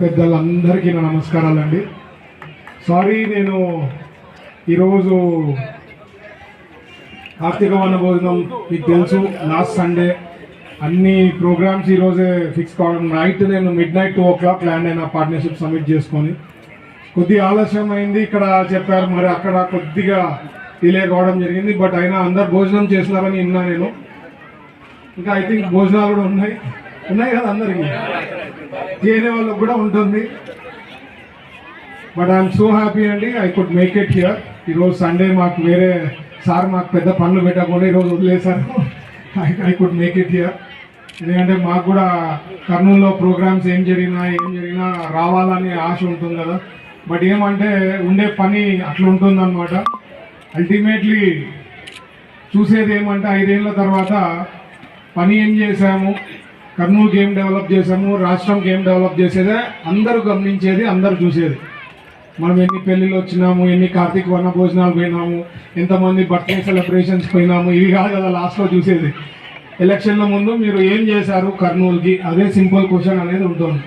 పెద్దలందరికీ నా నమస్కారాలండి. సారీ, నేను ఈరోజు కార్తీక వన భోజనం మీకు తెలుసు, లాస్ట్ సండే అన్ని ప్రోగ్రామ్స్ ఈరోజే ఫిక్స్ కావడం. నైట్ నేను midnight 2 o'clock ల్యాండ్ అయిన పార్ట్నర్షిప్ సబ్మిట్ చేసుకొని కొద్దిగా ఆలస్యం అయింది. ఇక్కడ చెప్పారు, మరి అక్కడ కొద్దిగా డిలే కావడం జరిగింది. బట్ అయినా అందరు భోజనం చేస్తున్నారని విన్నా నేను. ఇంకా ఐ థింక్ భోజనాలు కూడా ఉన్నాయి కదా, అందరికీ చేయని వాళ్ళకు కూడా ఉంటుంది. బట్ ఐఎమ్ సో హ్యాపీ అండి, I could make it here. ఈరోజు సండే మాకు వేరే సార్ మాకు పెద్ద పనులు పెట్టకుండా ఈరోజు వదిలేశారు. I could make it here. ఎందుకంటే మాకు కూడా కర్నూలులో ప్రోగ్రామ్స్ ఏం జరిగినా రావాలని ఆశ ఉంటుంది కదా. బట్ ఏమంటే ఉండే పని అట్లా ఉంటుందన్నమాట. అల్టిమేట్లీ చూసేది ఏమంటే 5 ఏళ్ళ తర్వాత పని ఏం చేశాము, కర్నూలుకి ఏం డెవలప్ చేసాము, రాష్ట్రంకి ఏం డెవలప్ చేసేదే అందరూ గమనించేది, అందరూ చూసేది. మనం ఎన్ని పెళ్ళిళ్ళు వచ్చినాము, ఎన్ని కార్తీక వన భోజనాలు పోయినాము, ఎంతమంది బర్త్డే సెలబ్రేషన్స్ పోయినాము, ఇవి కాదు కదా లాస్ట్లో చూసేది. ఎలక్షన్ల ముందు మీరు ఏం చేశారు కర్నూలుకి, అదే సింపుల్ క్వశ్చన్ అనేది ఉంటుంది.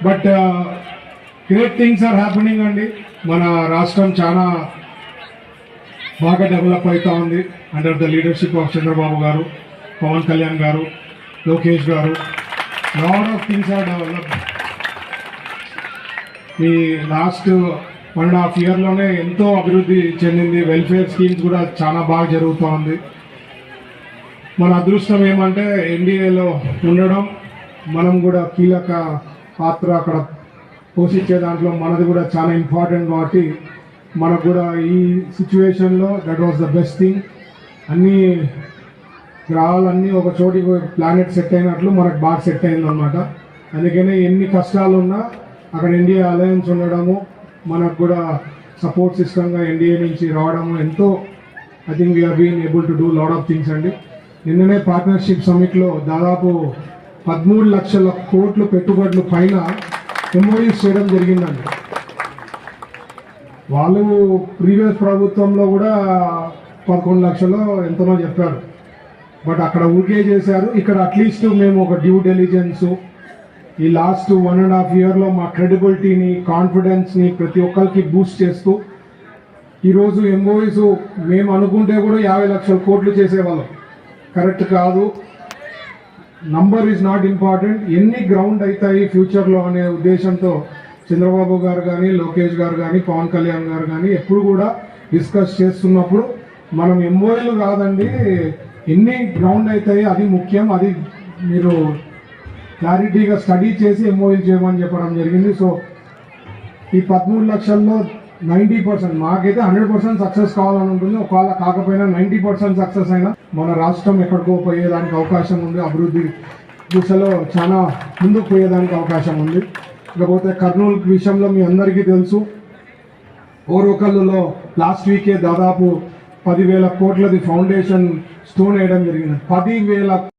But great things are happening అండి. మన రాష్ట్రం చాలా బాగా డెవలప్ అవుతూ ఉంది under the leadership of Chandrababu garu, Pawan Kalyan garu, Lokesh garu. Lot of things are develop. ఈ లాస్ట్ 1.5 yearలోనే ఎంతో అభివృద్ధి చెందింది. వెల్ఫేర్ స్కీమ్స్ కూడా చాలా బాగా జరుగుతూ ఉంది. మన అదృష్టం ఏమంటే ఎన్డీఏలో ఉండడం, మనం కూడా కీలక పాత్ర అక్కడ పోషించే దాంట్లో మనది కూడా చాలా ఇంపార్టెంట్. కాబట్టి మనకు కూడా ఈ సిచ్యువేషన్లో that was the best thing. అన్నీ గ్రహాలన్నీ ఒక చోటికి ప్లానెట్ సెట్ అయినట్లు మనకు బాగా సెట్ అయిందనమాట. అందుకనే ఎన్ని కష్టాలు ఉన్నా అక్కడ ఎన్డీఏ అలయన్స్ ఉండడము, మనకు కూడా సపోర్ట్ సిస్టమ్గా ఎన్డీఏ నుంచి రావడము ఎంతో I think we are been able to do lot of things అండి. నిన్ననే పార్ట్నర్షిప్ సమిట్లో దాదాపు 13 లక్షల కోట్లు పెట్టుబడులు పైన ఎంఓయూస్ చేయడం జరిగిందండి. వాళ్ళు ప్రీవియస్ ప్రభుత్వంలో కూడా 11 లక్షలు ఎంతనో చెప్పారు. బట్ అక్కడ ఊరికే చేశారు. ఇక్కడ అట్లీస్ట్ మేము ఒక డ్యూ డెలిజెన్స్ ఈ లాస్ట్ 1.5 yearలో మా క్రెడిబిలిటీని, కాన్ఫిడెన్స్ని ప్రతి ఒక్కరికి బూస్ట్ చేస్తూ ఈరోజు ఎంఓయూస్ మేము అనుకుంటే కూడా 50 లక్షల కోట్లు చేసేవాళ్ళం. కరెక్ట్ కాదు, నంబర్ ఈజ్ నాట్ ఇంపార్టెంట్, ఎన్ని గ్రౌండ్ అవుతాయి ఫ్యూచర్లో అనే ఉద్దేశంతో చంద్రబాబు గారు కానీ, లోకేష్ గారు కానీ, పవన్ కళ్యాణ్ గారు కానీ ఎప్పుడు కూడా డిస్కస్ చేస్తున్నప్పుడు మనం ఎంఓయూలు కాదండి, ఎన్ని గ్రౌండ్ అవుతాయి అది ముఖ్యం, అది మీరు క్లారిటీగా స్టడీ చేసి ఎంఓయూలు చేయమని చెప్పడం జరిగింది. సో ఈ 13 లక్షల్లో 90%, మాకైతే 100% సక్సెస్ కావాలని ఉంటుంది. ఒకవేళ కాకపోయినా 90% సక్సెస్ అయినా మన రాష్ట్రం ఎక్కడికో పోయేదానికి అవకాశం ఉంది, అభివృద్ధి దిశలో చాలా ముందుకు పోయేదానికి అవకాశం ఉంది. ఇకపోతే కర్నూలు విషయంలో మీ అందరికీ తెలుసు, ఓరోకల్లులో లాస్ట్ వీకే దాదాపు 10,000 కోట్లది ఫౌండేషన్ స్టోన్ వేయడం జరిగింది. 10,000